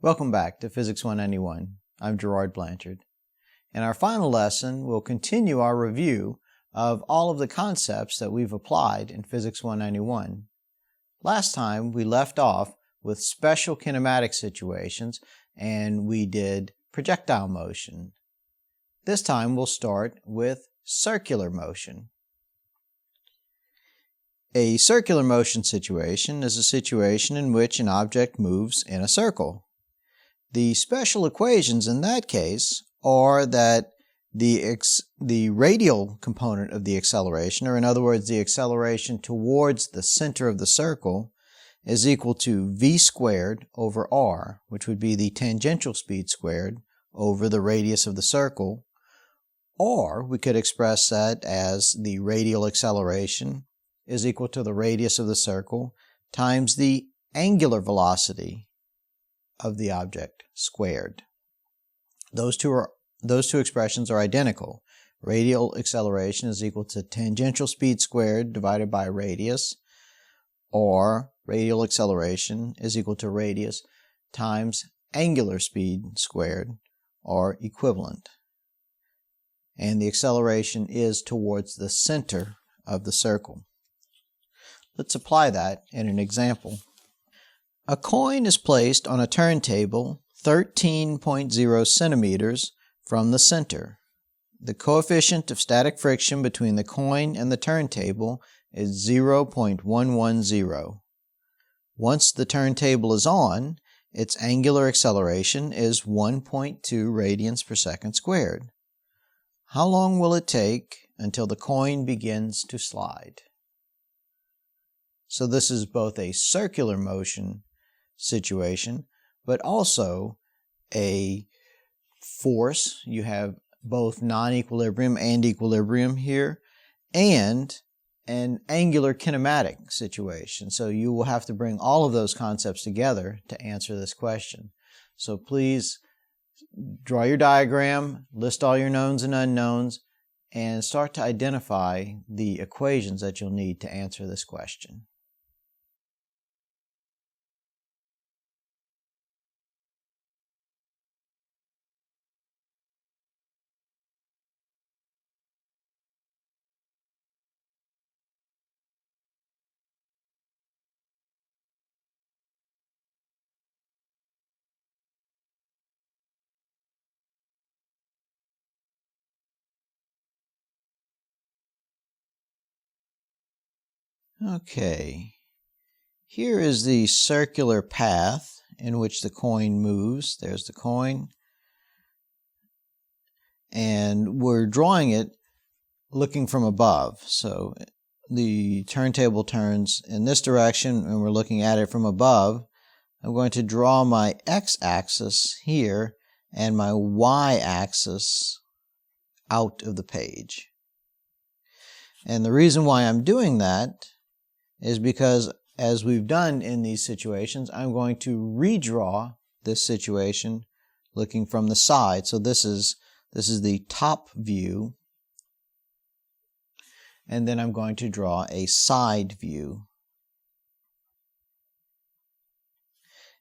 Welcome back to Physics 191. I'm Gerard Blanchard. In our final lesson, we'll continue our review of all of the concepts that we've applied in Physics 191. Last time, we left off with special kinematic situations, and we did projectile motion. This time, we'll start with circular motion. A circular motion situation is a situation in which an object moves in a circle. The special equations in that case are that the radial component of the acceleration, or in other words, the acceleration towards the center of the circle, is equal to v squared over r, which would be the tangential speed squared over the radius of the circle, or we could express that as the radial acceleration is equal to the radius of the circle times the angular velocity of the object squared. Those two expressions are identical. Radial acceleration is equal to tangential speed squared divided by radius, or radial acceleration is equal to radius times angular speed squared, or equivalent. And the acceleration is towards the center of the circle. Let's apply that in an example. A coin is placed on a turntable 13.0 centimeters from the center. The coefficient of static friction between the coin and the turntable is 0.110. Once the turntable is on, its angular acceleration is 1.2 radians per second squared. How long will it take until the coin begins to slide? So this is both a circular motion situation, but also a force. You have both non-equilibrium and equilibrium here, and an angular kinematic situation. So you will have to bring all of those concepts together to answer this question. So please draw your diagram, list all your knowns and unknowns, and start to identify the equations that you'll need to answer this question. Okay, here is the circular path in which the coin moves. There's the coin. And we're drawing it looking from above. So the turntable turns in this direction and we're looking at it from above. I'm going to draw my x-axis here and my y-axis out of the page. And the reason why I'm doing that is because, as we've done in these situations, I'm going to redraw this situation looking from the side. So this is the top view, and then I'm going to draw a side view.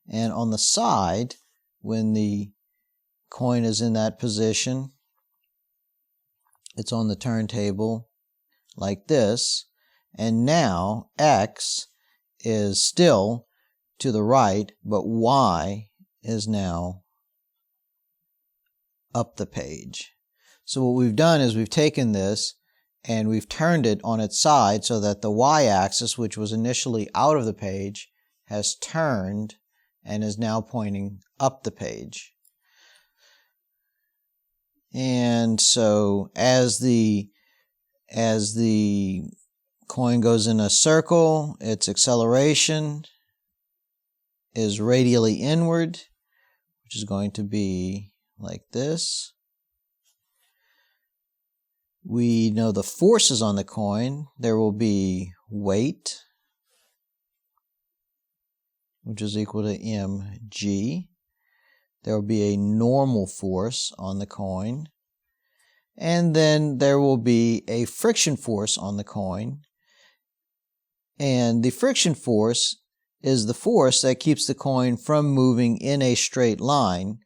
And on the side, when the coin is in that position, it's on the turntable like this, and now x is still to the right, but y is now up the page. So what we've done is we've taken this and we've turned it on its side so that the y-axis, which was initially out of the page, has turned and is now pointing up the page. And so as the coin goes in a circle, its acceleration is radially inward, which is going to be like this. We know the forces on the coin. There will be weight, which is equal to mg. There will be a normal force on the coin. And then there will be a friction force on the coin. And the friction force is the force that keeps the coin from moving in a straight line.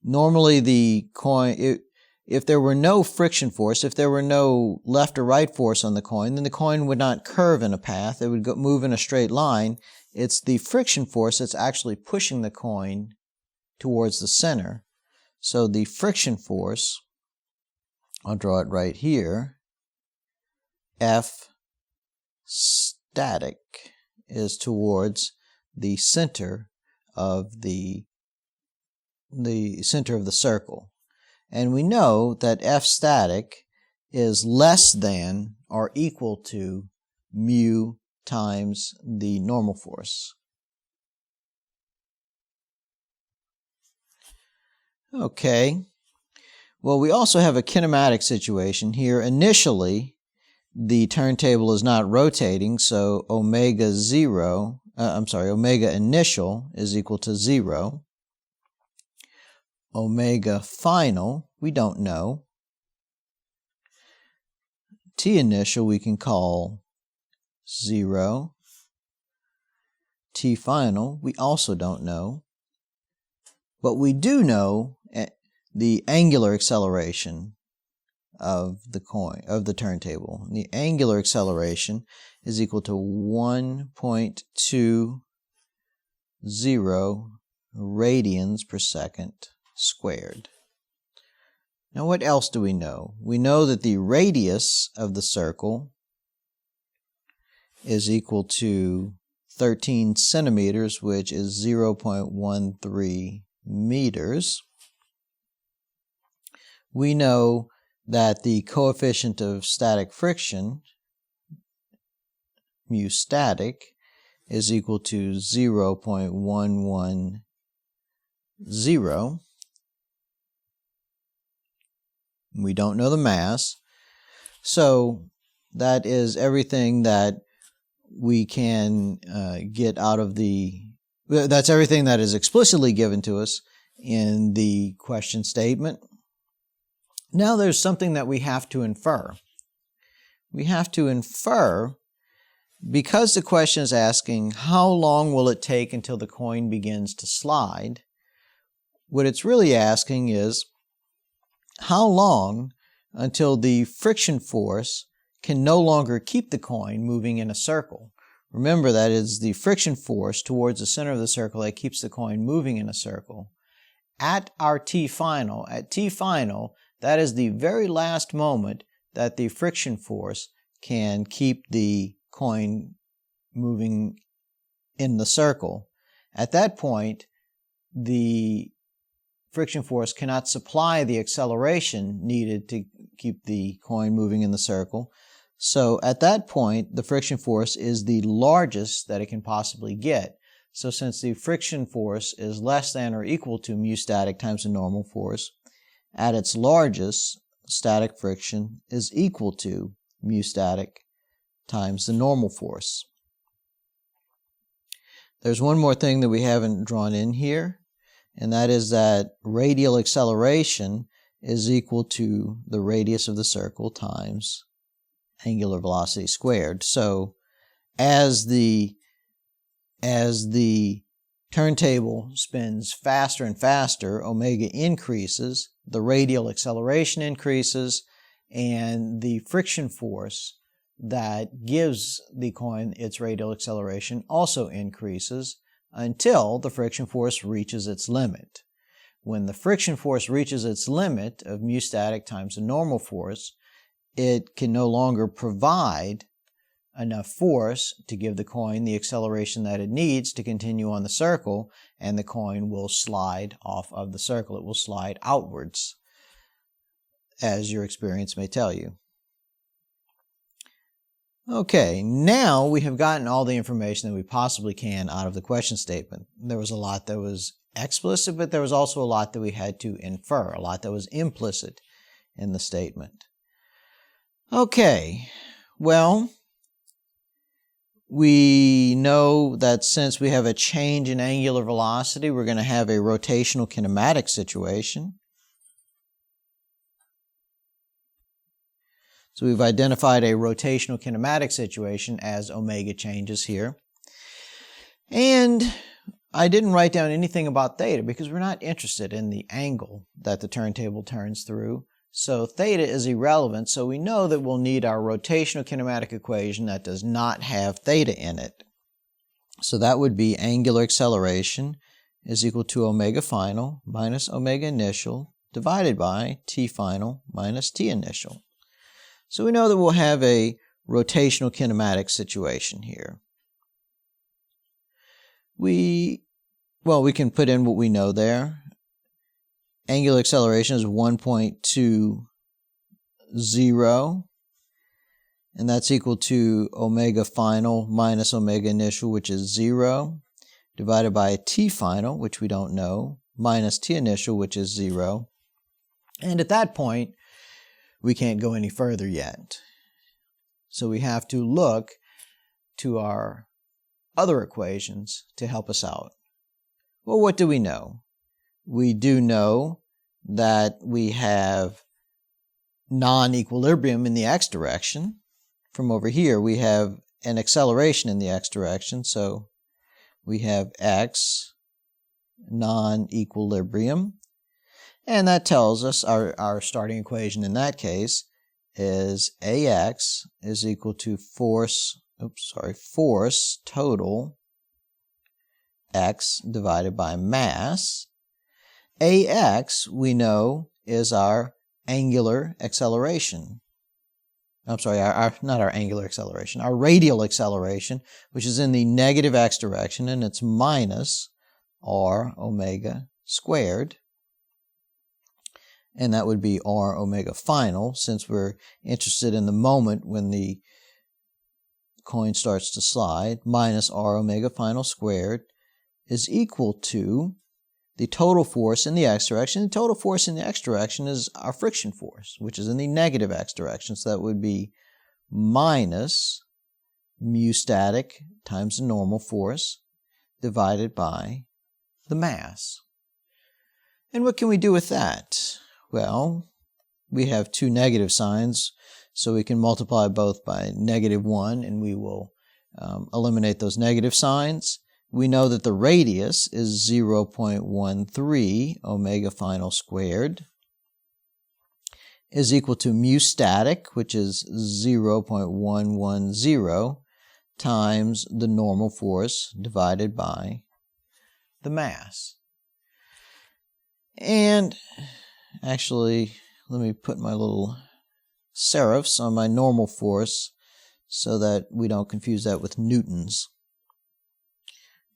Normally the coin, if there were no friction force, if there were no left or right force on the coin, then the coin would not curve in a path. It would move in a straight line. It's the friction force that's actually pushing the coin towards the center. So the friction force, I'll draw it right here, F static, is towards the center of the center of the circle. And we know that F static is less than or equal to mu times the normal force. Okay. Well, we also have a kinematic situation here. Initially, the turntable is not rotating, so omega initial is equal to 0. Omega final, we don't know. T initial we can call 0. T final, we also don't know. But we do know the angular acceleration of the turntable. The angular acceleration is equal to 1.20 radians per second squared. Now what else do we know? We know that the radius of the circle is equal to 13 centimeters, which is 0.13 meters. We know that the coefficient of static friction, mu static, is equal to 0.110. We don't know the mass, so that is everything that we can get out of that's everything that is explicitly given to us in the question statement. Now there's something that we have to infer. We have to infer, because the question is asking how long will it take until the coin begins to slide, what it's really asking is how long until the friction force can no longer keep the coin moving in a circle. Remember, that is the friction force towards the center of the circle that keeps the coin moving in a circle. At our T final, that is the very last moment that the friction force can keep the coin moving in the circle. At that point, the friction force cannot supply the acceleration needed to keep the coin moving in the circle. So at that point, the friction force is the largest that it can possibly get. So since the friction force is less than or equal to mu static times the normal force, at its largest, static friction is equal to mu static times the normal force. There's one more thing that we haven't drawn in here, and that is that radial acceleration is equal to the radius of the circle times angular velocity squared. So as the turntable spins faster and faster, omega increases, the radial acceleration increases, and the friction force that gives the coin its radial acceleration also increases until the friction force reaches its limit. When the friction force reaches its limit of mu static times the normal force, it can no longer provide enough force to give the coin the acceleration that it needs to continue on the circle, and the coin will slide off of the circle. It will slide outwards, as your experience may tell you. Okay, now we have gotten all the information that we possibly can out of the question statement. There was a lot that was explicit, but there was also a lot that we had to infer, a lot that was implicit in the statement. Okay, well, we know that since we have a change in angular velocity, we're going to have a rotational kinematic situation. So we've identified a rotational kinematic situation as omega changes here. And I didn't write down anything about theta because we're not interested in the angle that the turntable turns through. So theta is irrelevant, so we know that we'll need our rotational kinematic equation that does not have theta in it. So that would be angular acceleration is equal to omega final minus omega initial divided by t final minus t initial. So we know that we'll have a rotational kinematic situation here. We can put in what we know there. Angular acceleration is 1.20, and that's equal to omega final minus omega initial, which is 0, divided by t final, which we don't know, minus t initial, which is 0. And at that point, we can't go any further yet. So we have to look to our other equations to help us out. Well, what do we know? We do know that we have non-equilibrium in the x direction. From over here, we have an acceleration in the x direction, so we have x non-equilibrium. And that tells us our starting equation in that case is ax is equal to force total x divided by mass. Ax, we know, is our angular acceleration. Not our angular acceleration, our radial acceleration, which is in the negative x direction, and it's minus r omega squared. And that would be r omega final, since we're interested in the moment when the coin starts to slide, minus r omega final squared is equal to the total force in the x direction. The total force in the x direction is our friction force, which is in the negative x direction. So that would be minus mu static times the normal force divided by the mass. And what can we do with that? Well, we have two negative signs, so we can multiply both by -1, and we will eliminate those negative signs. We know that the radius is 0.13 omega final squared is equal to mu static, which is 0.110 times the normal force divided by the mass. And actually, let me put my little serifs on my normal force so that we don't confuse that with newtons.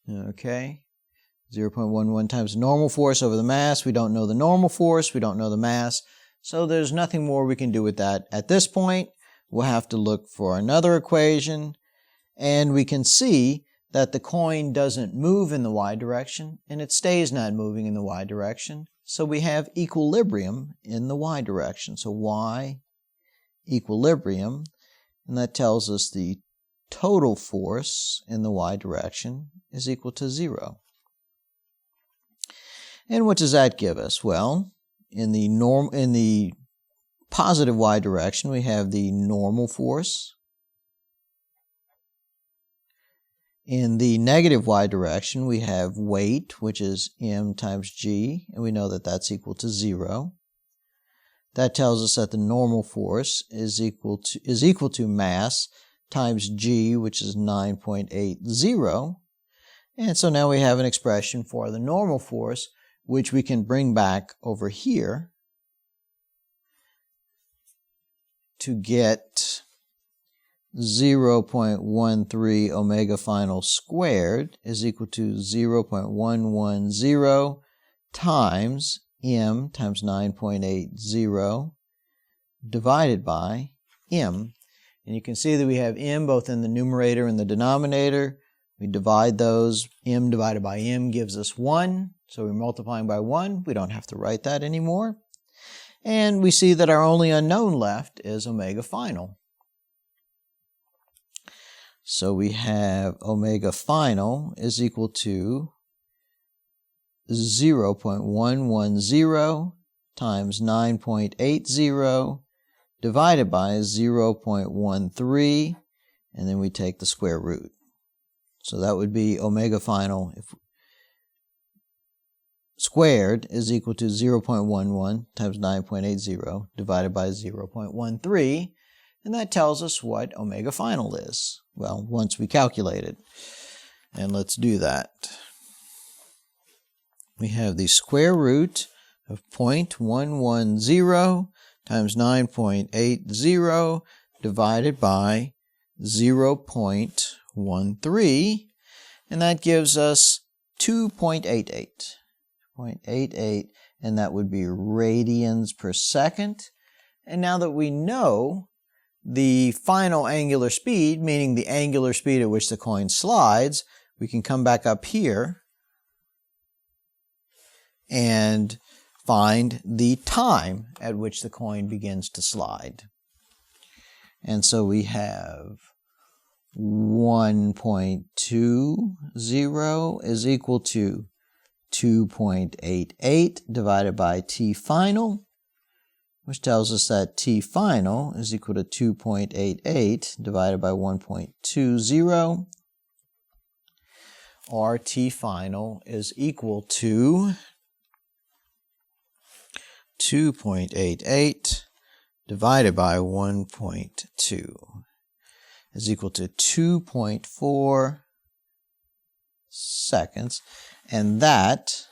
Okay, 0.11 times normal force over the mass. We don't know the normal force, we don't know the mass, so there's nothing more we can do with that at this point. We'll have to look for another equation, and we can see that the coin doesn't move in the y direction, and it stays not moving in the y direction. So we have equilibrium in the y direction. So y equilibrium, and that tells us the total force in the y direction is equal to 0. And what does that give us? Well, in the positive y direction, we have the normal force. In the negative y direction, we have weight, which is m times g, and we know that that's equal to 0. That tells us that the normal force is equal to mass times g, which is 9.80. And so now we have an expression for the normal force, which we can bring back over here to get 0.13 omega final squared is equal to 0.110 times m times 9.80 divided by m. And you can see that we have m both in the numerator and the denominator. We divide those. M divided by m gives us 1. So we're multiplying by 1. We don't have to write that anymore. And we see that our only unknown left is omega final. So we have omega final is equal to 0.110 times 9.80 divided by 0.13, and then we take the square root. So that would be omega final squared is equal to 0.11 times 9.80 divided by 0.13. And that tells us what omega final is. Well, once we calculate it. And let's do that. We have the square root of 0.110 times 9.80 divided by 0.13, and that gives us 2.88. 0.88, and that would be radians per second. And now that we know the final angular speed, meaning the angular speed at which the coin slides, we can come back up here and find the time at which the coin begins to slide. And so we have 1.20 is equal to 2.88 divided by t final, which tells us that t final is equal to 2.88 divided by 1.20, or t final is equal to 2.88 divided by 1.2 is equal to 2.4 seconds, and that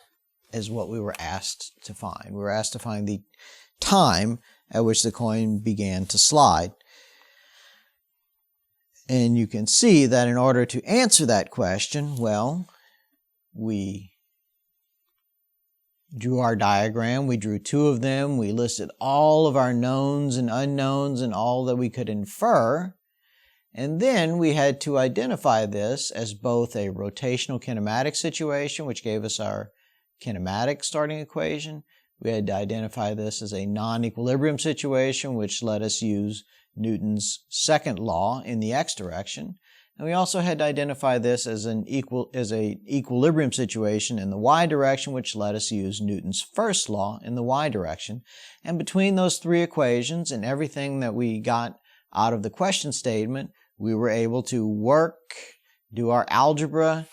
is what we were asked to find. We were asked to find the time at which the coin began to slide. And you can see that in order to answer that question, well, we drew our diagram. We drew two of them. We listed all of our knowns and unknowns and all that we could infer. And then we had to identify this as both a rotational kinematic situation, which gave us our kinematic starting equation. We had to identify this as a non-equilibrium situation, which let us use Newton's second law in the x direction. And we also had to identify this as an equilibrium situation in the y direction, which let us use Newton's first law in the y direction. And between those three equations and everything that we got out of the question statement, we were able to work, do our algebra,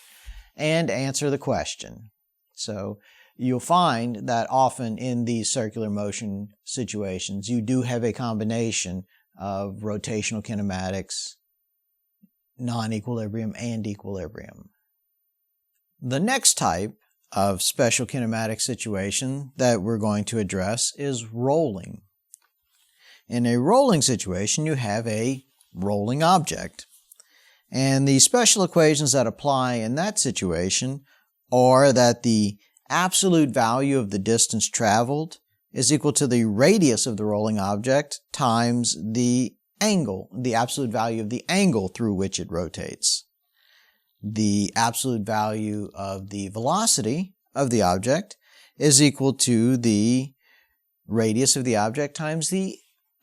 and answer the question. So you'll find that often in these circular motion situations, you do have a combination of rotational kinematics, non-equilibrium, and equilibrium. The next type of special kinematic situation that we're going to address is rolling. In a rolling situation, you have a rolling object. And the special equations that apply in that situation are that the absolute value of the distance traveled is equal to the radius of the rolling object times the angle, the absolute value of the angle through which it rotates. The absolute value of the velocity of the object is equal to the radius of the object times the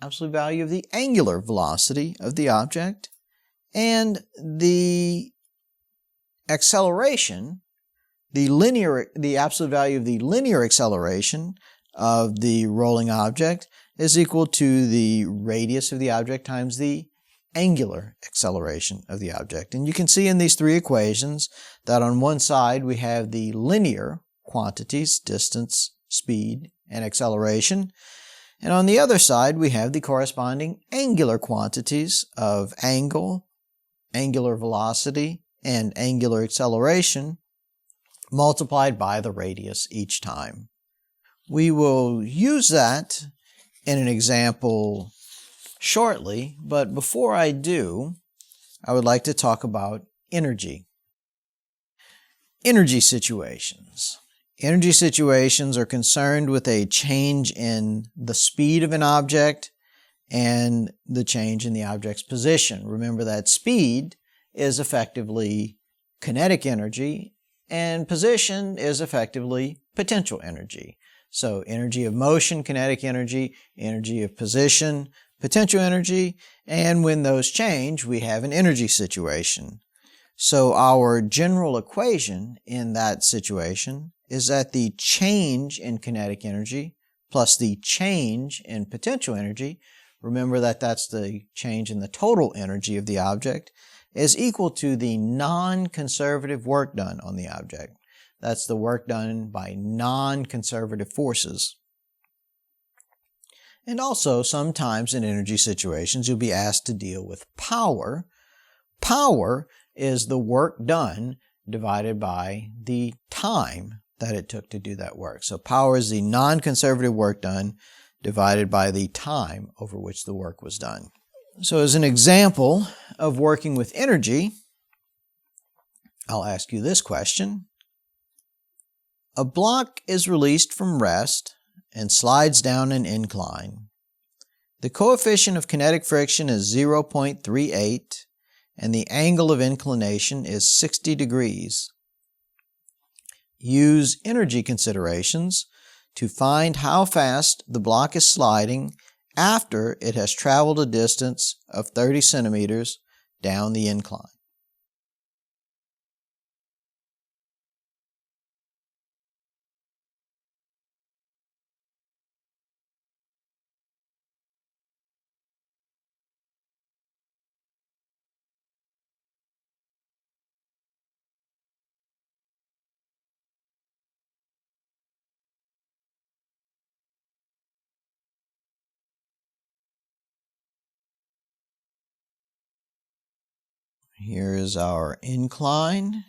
absolute value of the angular velocity of the object, and the acceleration, the absolute value of the linear acceleration of the rolling object is equal to the radius of the object times the angular acceleration of the object. And you can see in these three equations that on one side we have the linear quantities, distance, speed, and acceleration, and on the other side we have the corresponding angular quantities of angle, angular velocity, and angular acceleration multiplied by the radius each time. We will use that in an example shortly, but before I do, I would like to talk about energy. Energy situations. Energy situations are concerned with a change in the speed of an object and the change in the object's position. Remember that speed is effectively kinetic energy and position is effectively potential energy. So energy of motion, kinetic energy, energy of position, potential energy, and when those change, we have an energy situation. So our general equation in that situation is that the change in kinetic energy plus the change in potential energy, remember that that's the change in the total energy of the object, is equal to the non-conservative work done on the object. That's the work done by non-conservative forces. And also, sometimes in energy situations, you'll be asked to deal with power. Power is the work done divided by the time that it took to do that work. So power is the non-conservative work done divided by the time over which the work was done. So as an example of working with energy, I'll ask you this question. A block is released from rest and slides down an incline. The coefficient of kinetic friction is 0.38 and the angle of inclination is 60 degrees. Use energy considerations to find how fast the block is sliding after it has traveled a distance of 30 centimeters down the incline. Here is our incline.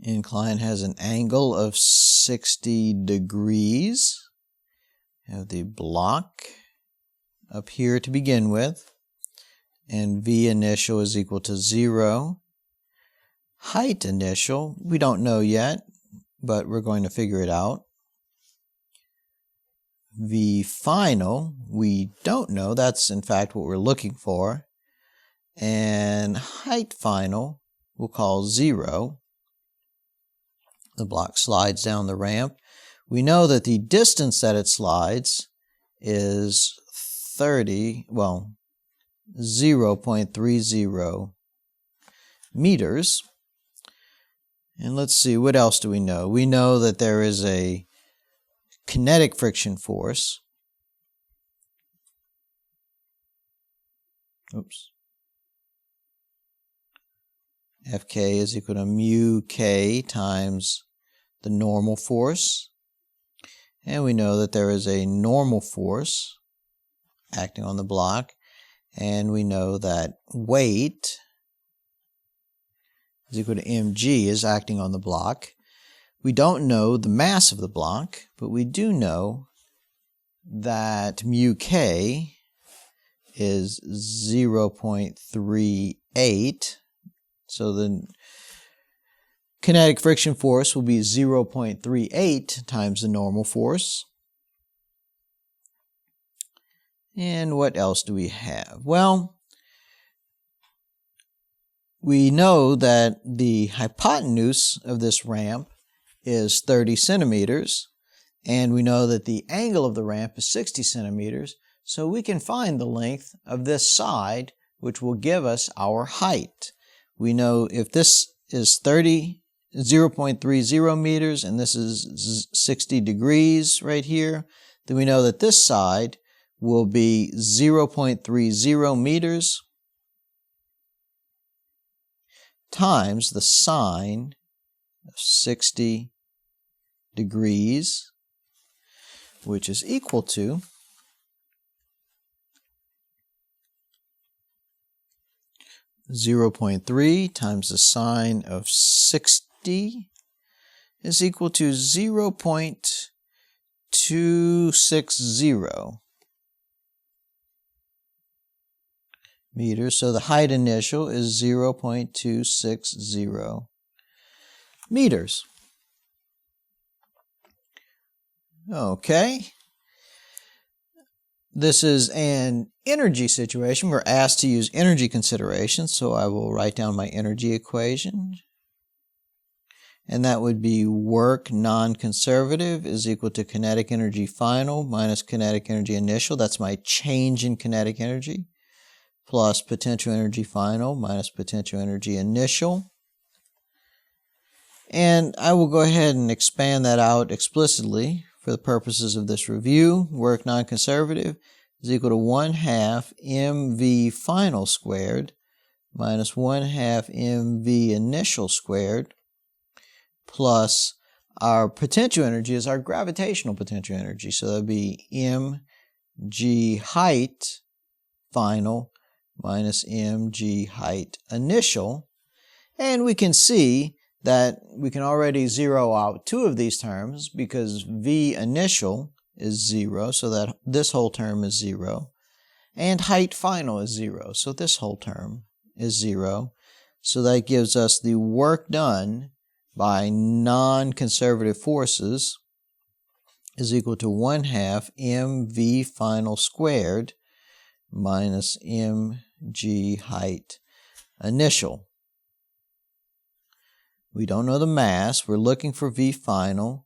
Incline has an angle of 60 degrees. We have the block up here to begin with, and V initial is equal to 0. Height initial, we don't know yet, but we're going to figure it out. V final, we don't know. That's in fact what we're looking for. And height final, we'll call 0. The block slides down the ramp. We know that the distance that it slides is 0.30 meters. And let's see, what else do we know? We know that there is a kinetic friction force. Fk is equal to mu k times the normal force. And we know that there is a normal force acting on the block. And we know that weight is equal to mg is acting on the block. We don't know the mass of the block, but we do know that mu k is 0.38. So the kinetic friction force will be 0.38 times the normal force. And what else do we have? Well, we know that the hypotenuse of this ramp is 30 centimeters, and we know that the angle of the ramp is 60 centimeters, so we can find the length of this side, which will give us our height. We know if this is 0.30 meters, and this is 60 degrees right here, then we know that this side will be 0.30 meters times the sine of 60 degrees, which is equal to 0.3 times the sine of 60 is equal to 0.260 meters. So the height initial is 0.260 meters. Okay. This is an energy situation. We're asked to use energy considerations, so I will write down my energy equation. And that would be work non-conservative is equal to kinetic energy final minus kinetic energy initial. That's my change in kinetic energy, plus potential energy final minus potential energy initial. And I will go ahead and expand that out explicitly for the purposes of this review. Work non-conservative is equal to 1/2 mv final squared minus 1/2 mv initial squared plus our potential energy is our gravitational potential energy. So that would be mg height final minus mg height initial. And we can see that we can already zero out two of these terms because v initial is 0, so that this whole term is 0. And height final is 0, so this whole term is 0. So that gives us the work done by non-conservative forces is equal to 1/2 mv final squared minus mg height initial. We don't know the mass. We're looking for v final.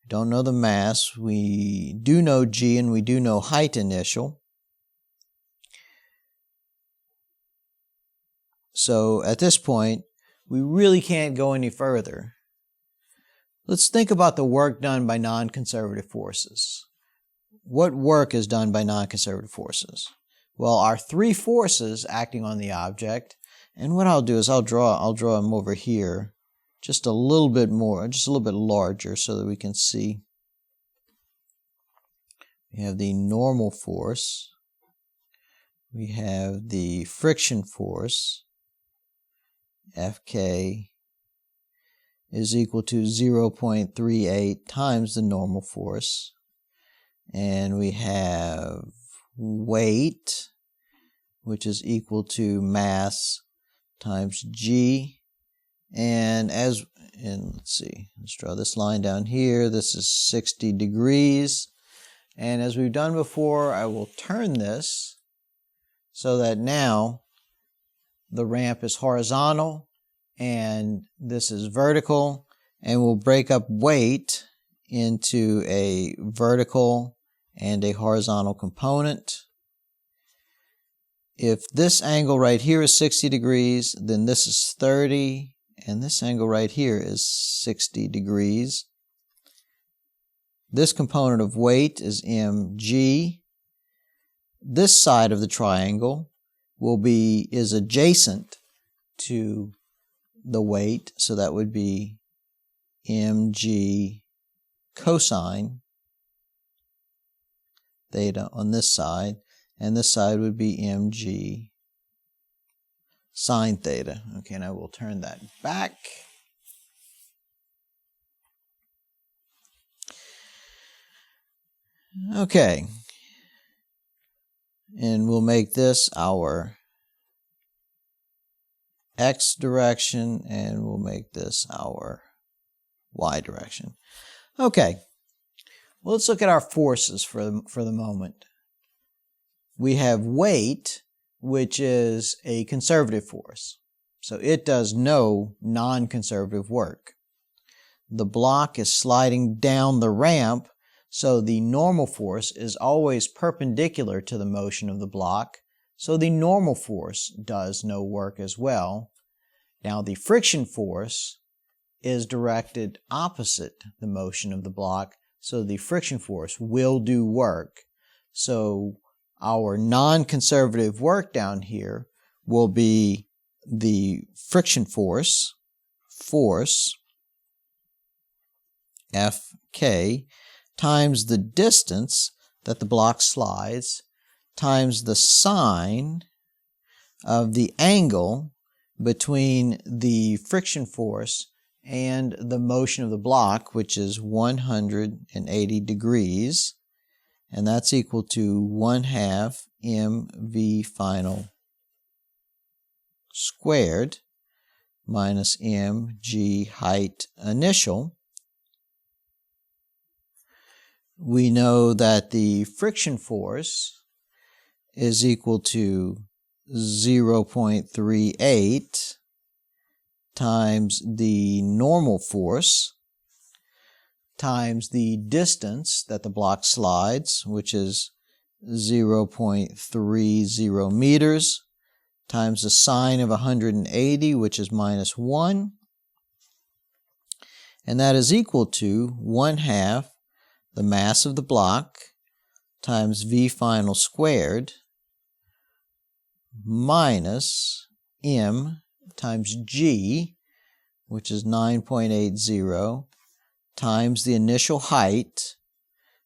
We don't know the mass. We do know g and we do know height initial. So at this point, we really can't go any further. Let's think about the work done by non-conservative forces. What work is done by non-conservative forces? Well, our three forces acting on the object, and what I'll do is I'll draw them over here just a little bit more, just a little bit larger so that we can see. We have the normal force. We have the friction force. Fk is equal to 0.38 times the normal force. And we have weight, which is equal to mass times g. And let's see, let's draw this line down here. This is 60 degrees. And as we've done before, I will turn this so that now the ramp is horizontal and this is vertical, and we'll break up weight into a vertical and a horizontal component. If this angle right here is 60 degrees, then this is 30, and this angle right here is 60 degrees. This component of weight is mg. This side of the triangle is adjacent to the weight, so that would be mg cosine theta on this side, and this side would be mg sine theta. Okay, and I will turn that back. Okay, and we'll make this our x direction, and we'll make this our y direction. Okay, well, let's look at our forces for the moment. We have weight, which is a conservative force, so it does no non-conservative work. The block is sliding down the ramp, so the normal force is always perpendicular to the motion of the block, so the normal force does no work as well. Now the friction force is directed opposite the motion of the block, so the friction force will do work. So our non-conservative work down here will be the friction force, Fk, times the distance that the block slides, times the sine of the angle between the friction force and the motion of the block, which is 180 degrees, and that's equal to 1/2 mv final squared minus mg height initial. We know that the friction force is equal to 0.38 times the normal force times the distance that the block slides, which is 0.30 meters, times the sine of 180, which is -1, and that is equal to 1/2 the mass of the block times V final squared minus M times G, which is 9.80, times the initial height,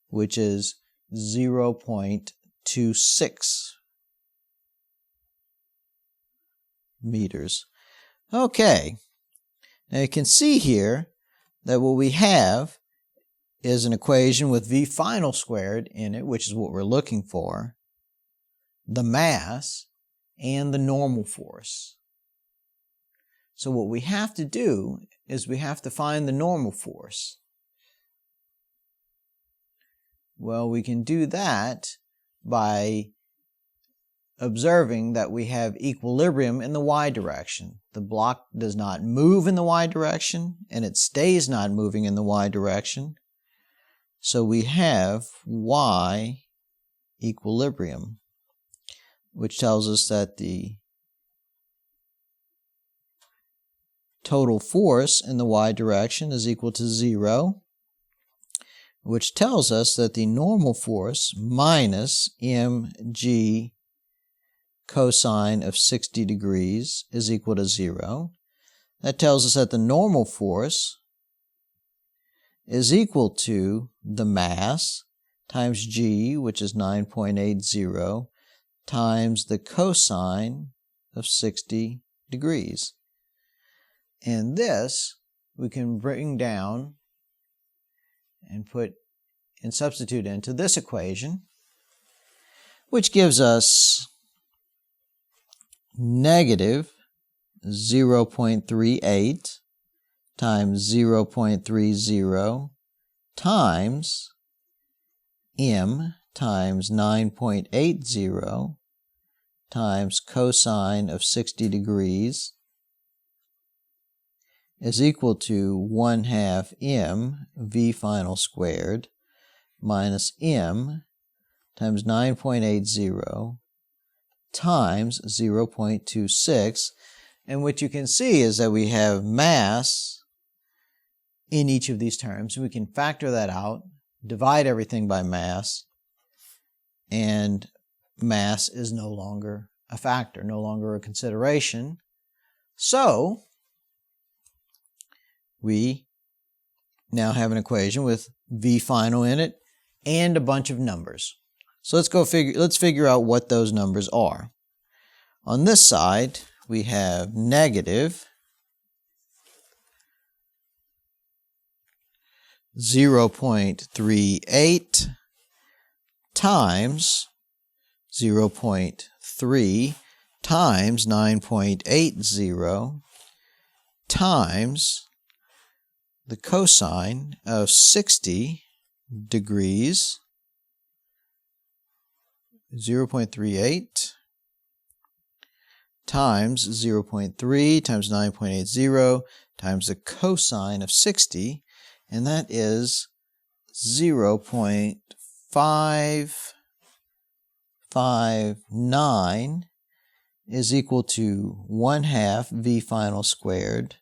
which is 0.26 meters. Okay, now you can see here that what we have is an equation with V final squared in it, which is what we're looking for, the mass, and the normal force. So what we have to do is we have to find the normal force. Well, we can do that by observing that we have equilibrium in the y direction. The block does not move in the y direction, and it stays not moving in the y direction. So we have y equilibrium, which tells us that the total force in the y direction is equal to 0, which tells us that the normal force minus mg cosine of 60 degrees is equal to 0. That tells us that the normal force is equal to the mass times g, which is 9.80, times the cosine of 60 degrees. And this we can bring down and substitute into this equation, which gives us negative 0.38 times 0.30 times m times 9.80 times cosine of 60 degrees is equal to 1/2 m v final squared minus m times 9.80 times 0.26. And what you can see is that we have mass in each of these terms. We can factor that out, divide everything by mass, and mass is no longer a factor, no longer a consideration. So we now have an equation with V final in it and a bunch of numbers. So let's figure out what those numbers are. On this side, we have negative 0.38 times 0.3 times 9.80 times the cosine of 60 degrees, 0.38 times 0.3 times 9.80 times the cosine of 60, and that is 0.559 is equal to 1/2 V final squared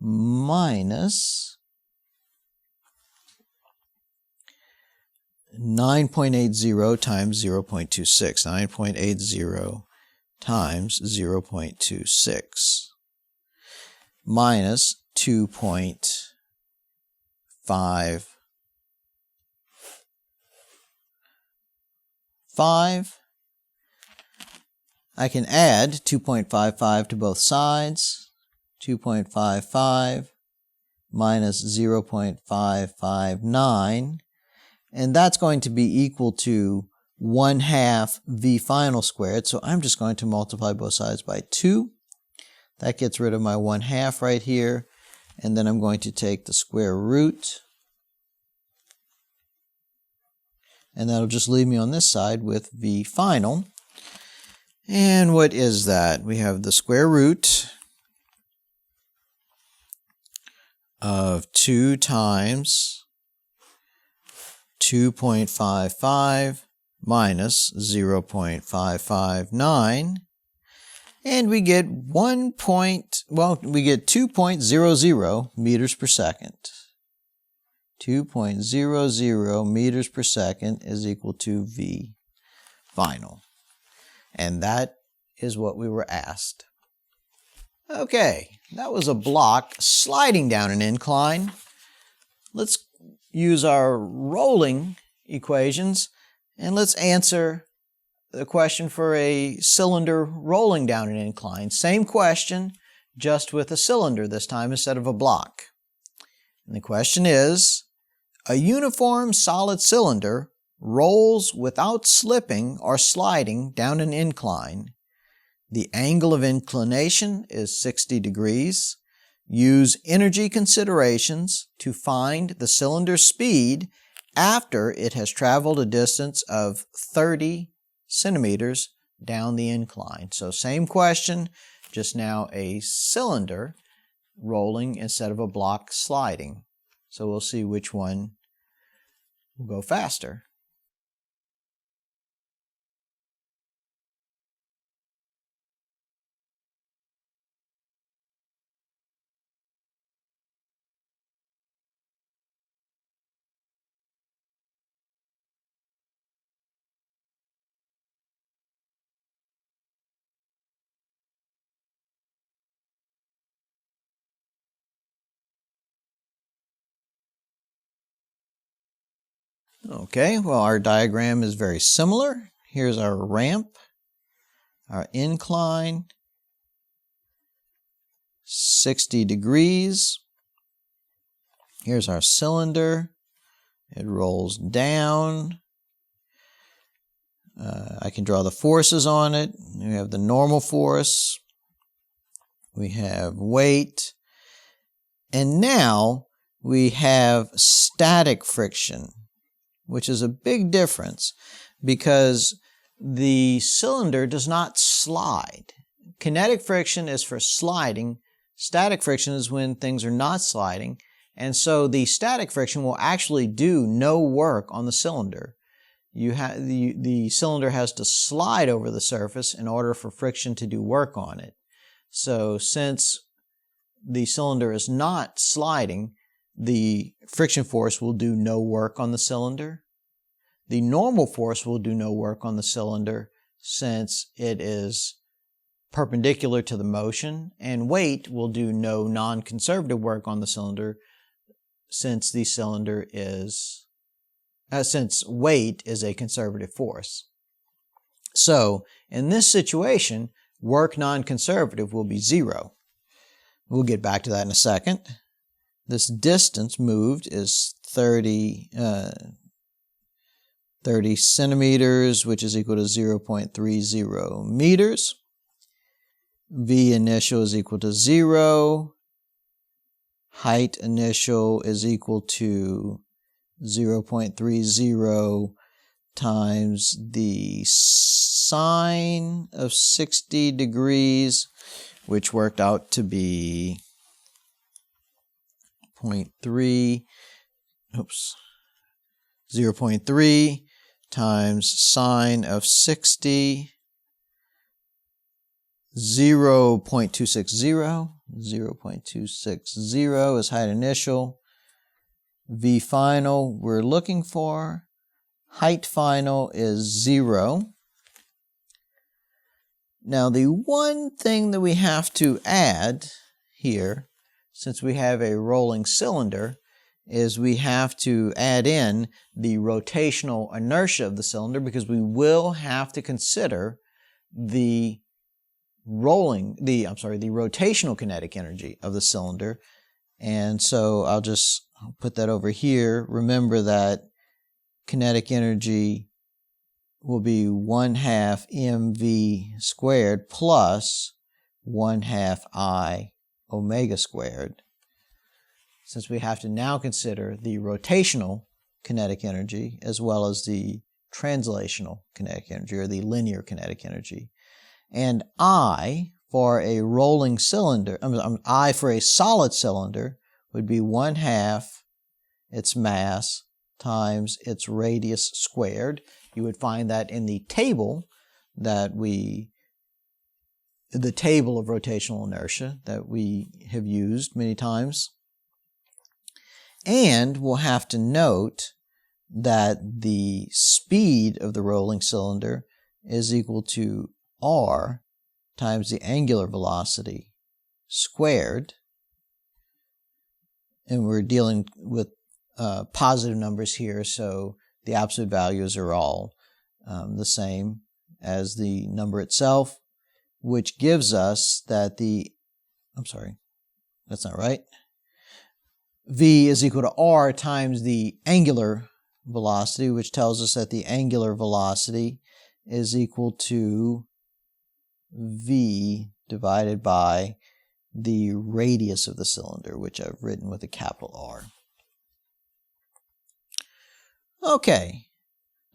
minus 9.80 times 0.26, 9.80 times 0.26 minus 2.55. I can add 2.55 to both sides. 2.55 minus 0.559, and that's going to be equal to 1/2 V final squared, so I'm just going to multiply both sides by 2. That gets rid of my 1/2 right here, and then I'm going to take the square root, and that'll just leave me on this side with V final. And what is that? We have the square root of 2 times 2.55 minus 0.559, and we get 2.00 meters per second. 2.00 meters per second is equal to V final. And that is what we were asked. Okay, that was a block sliding down an incline. Let's use our rolling equations and let's answer the question for a cylinder rolling down an incline. Same question, just with a cylinder this time instead of a block. And the question is, a uniform solid cylinder rolls without slipping or sliding down an incline. The angle of inclination is 60 degrees. Use energy considerations to find the cylinder's speed after it has traveled a distance of 30 centimeters down the incline. So same question, just now a cylinder rolling instead of a block sliding. So we'll see which one will go faster. Okay, well, our diagram is very similar. Here's our ramp, our incline, 60 degrees. Here's our cylinder. It rolls down. I can draw the forces on it. We have the normal force. We have weight. And now we have static friction, which is a big difference because the cylinder does not slide. Kinetic friction is for sliding. Static friction is when things are not sliding. And so the static friction will actually do no work on the cylinder. The cylinder has to slide over the surface in order for friction to do work on it. So since the cylinder is not sliding, the friction force will do no work on the cylinder. The normal force will do no work on the cylinder since it is perpendicular to the motion, and weight will do no non-conservative work on the cylinder since since weight is a conservative force. So in this situation, work non-conservative will be 0. We'll get back to that in a second. This distance moved is 30 centimeters, which is equal to 0.30 meters. V initial is equal to 0. Height initial is equal to 0.30 times the sine of 60 degrees, which worked out to be 0.3 times sine of 60, 0.260 is height initial. V final we're looking for. Height final is 0. Now the one thing that we have to add here, since we have a rolling cylinder, is we have to add in the rotational inertia of the cylinder, because we will have to consider the rotational kinetic energy of the cylinder. And so I'll put that over here. Remember that kinetic energy will be 1/2 mv squared plus 1/2 I omega squared, since we have to now consider the rotational kinetic energy as well as the translational kinetic energy, or the linear kinetic energy. And I for a rolling cylinder, I for a solid cylinder would be 1/2 its mass times its radius squared. You would find that in the table of rotational inertia that we have used many times. And we'll have to note that the speed of the rolling cylinder is equal to r times the angular velocity squared. And we're dealing with positive numbers here, so the absolute values are all the same as the number itself, which gives us that that's not right. V is equal to r times the angular velocity, which tells us that the angular velocity is equal to V divided by the radius of the cylinder, which I've written with a capital R. Okay,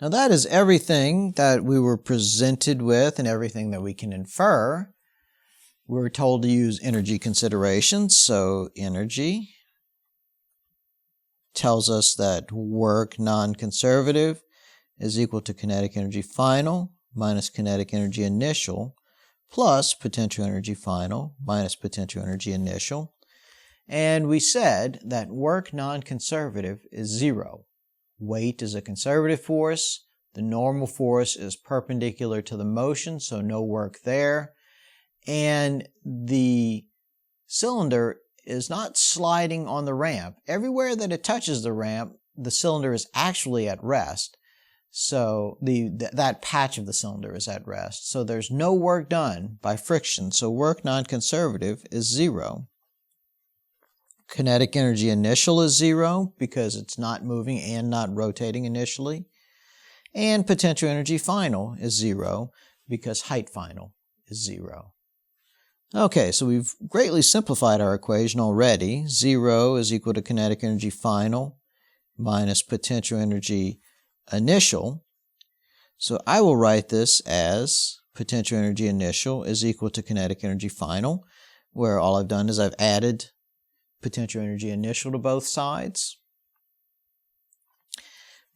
now that is everything that we were presented with and everything that we can infer. We were told to use energy considerations, so energy tells us that work non-conservative is equal to kinetic energy final minus kinetic energy initial plus potential energy final minus potential energy initial. And we said that work non-conservative is 0. Weight is a conservative force. The normal force is perpendicular to the motion, so no work there. And the cylinder is not sliding on the ramp. Everywhere that it touches the ramp, the cylinder is actually at rest. So that patch of the cylinder is at rest. So there's no work done by friction. So work non-conservative is 0. Kinetic energy initial is 0 because it's not moving and not rotating initially. And potential energy final is 0 because height final is 0. Okay, so we've greatly simplified our equation already. 0 is equal to kinetic energy final minus potential energy initial. So I will write this as potential energy initial is equal to kinetic energy final, where all I've done is I've added potential energy initial to both sides.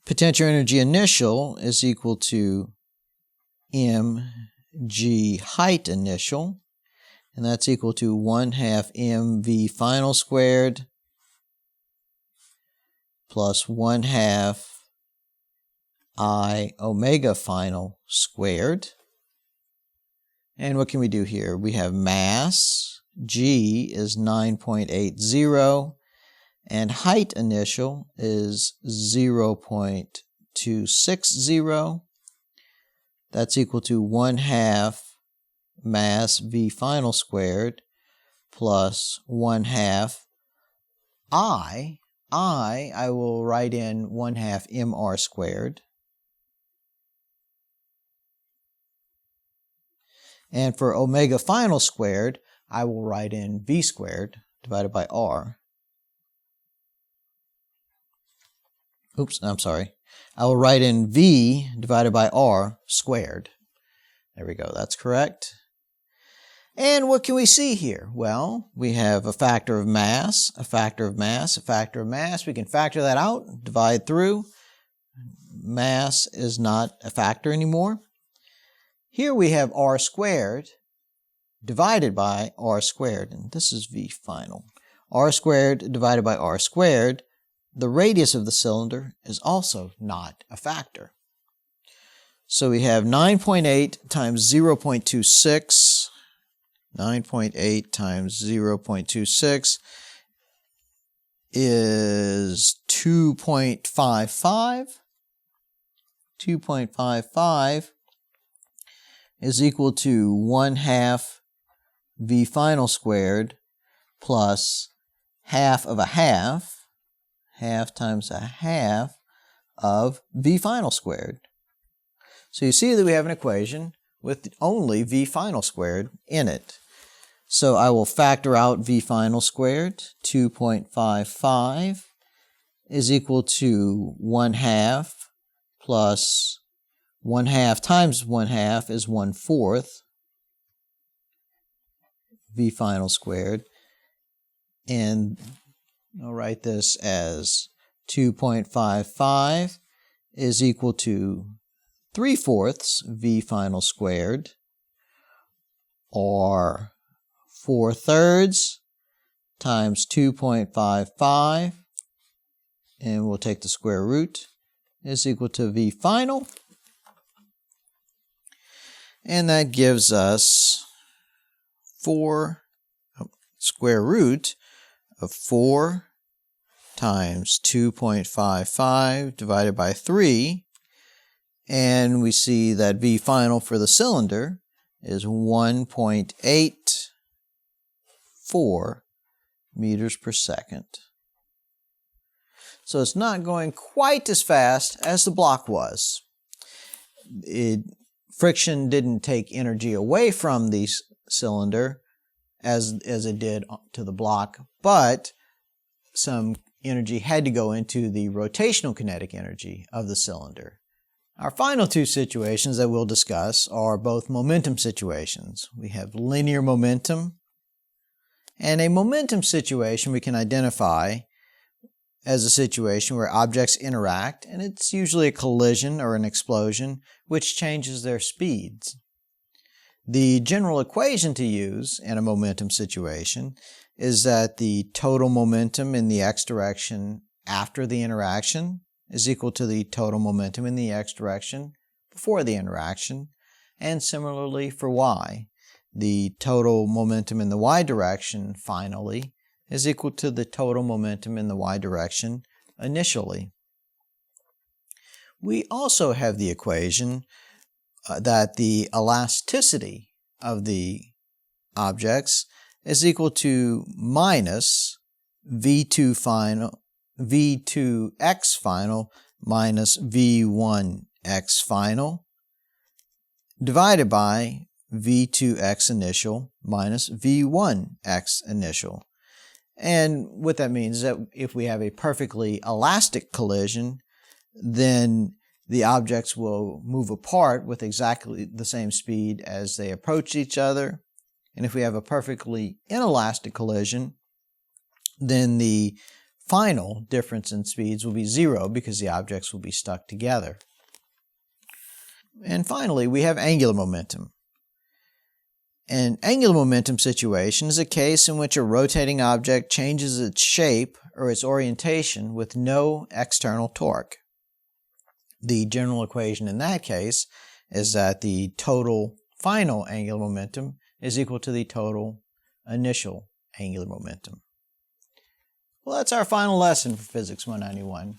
Potential energy initial is equal to mg height initial, and that's equal to 1/2 mv final squared plus 1/2 I omega final squared. And what can we do here? We have mass, G is 9.80, and height initial is 0.260. That's equal to 1/2 mass V final squared plus 1/2 I will write in 1/2 mr squared. And for omega final squared, I will write in V squared divided by R. Oops, I'm sorry. I will write in V divided by R squared. There we go, that's correct. And what can we see here? Well, we have a factor of mass, a factor of mass, a factor of mass. We can factor that out, divide through. Mass is not a factor anymore. Here we have R squared divided by R squared, and this is V final. R squared divided by R squared. The radius of the cylinder is also not a factor. So we have 9.8 times 0.26. 9.8 times 0.26 is 2.55. 2.55 is equal to 1/2 V final squared plus 1/2 of a half, 1/2 times 1/2 of V final squared. So you see that we have an equation with only V final squared in it. So I will factor out V final squared. 2.55 is equal to 1/2 plus 1/2 times 1/2 is 1/4 V final squared. And I'll write this as 2.55 is equal to 3/4 V final squared, or 4/3 times 2.55 and we'll take the square root, is equal to V final. And that gives us square root of 4 times 2.55 divided by 3. And we see that V final for the cylinder is 1.84 meters per second. So it's not going quite as fast as the block was. Friction didn't take energy away from the cylinder as it did to the block, but some energy had to go into the rotational kinetic energy of the cylinder. Our final two situations that we'll discuss are both momentum situations. We have linear momentum, and a momentum situation we can identify as a situation where objects interact, and it's usually a collision or an explosion which changes their speeds. The general equation to use in a momentum situation is that the total momentum in the x direction after the interaction is equal to the total momentum in the x direction before the interaction, and similarly for y. The total momentum in the y direction finally is equal to the total momentum in the y direction initially. We also have the equation that the elasticity of the objects is equal to minus V2x final minus V1x final divided by V2x initial minus V1x initial. And what that means is that if we have a perfectly elastic collision, then the objects will move apart with exactly the same speed as they approach each other. And if we have a perfectly inelastic collision, then the final difference in speeds will be 0 because the objects will be stuck together. And finally, we have angular momentum. An angular momentum situation is a case in which a rotating object changes its shape or its orientation with no external torque. The general equation in that case is that the total final angular momentum is equal to the total initial angular momentum. Well, that's our final lesson for Physics 191.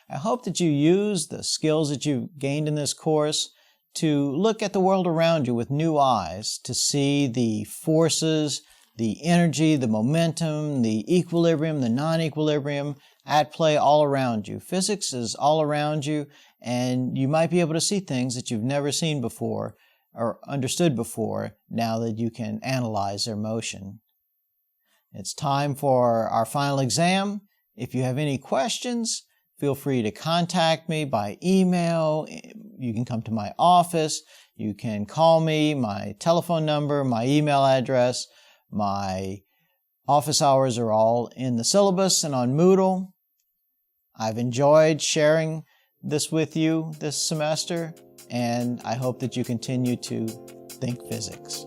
I hope that you use the skills that you've gained in this course to look at the world around you with new eyes, to see the forces, the energy, the momentum, the equilibrium, the non-equilibrium at play all around you. Physics is all around you, and you might be able to see things that you've never seen before or understood before now that you can analyze their motion. It's time for our final exam. If you have any questions, feel free to contact me by email. You can come to my office. You can call me. My telephone number, my email address, my office hours are all in the syllabus and on Moodle. I've enjoyed sharing this with you this semester, and I hope that you continue to think physics.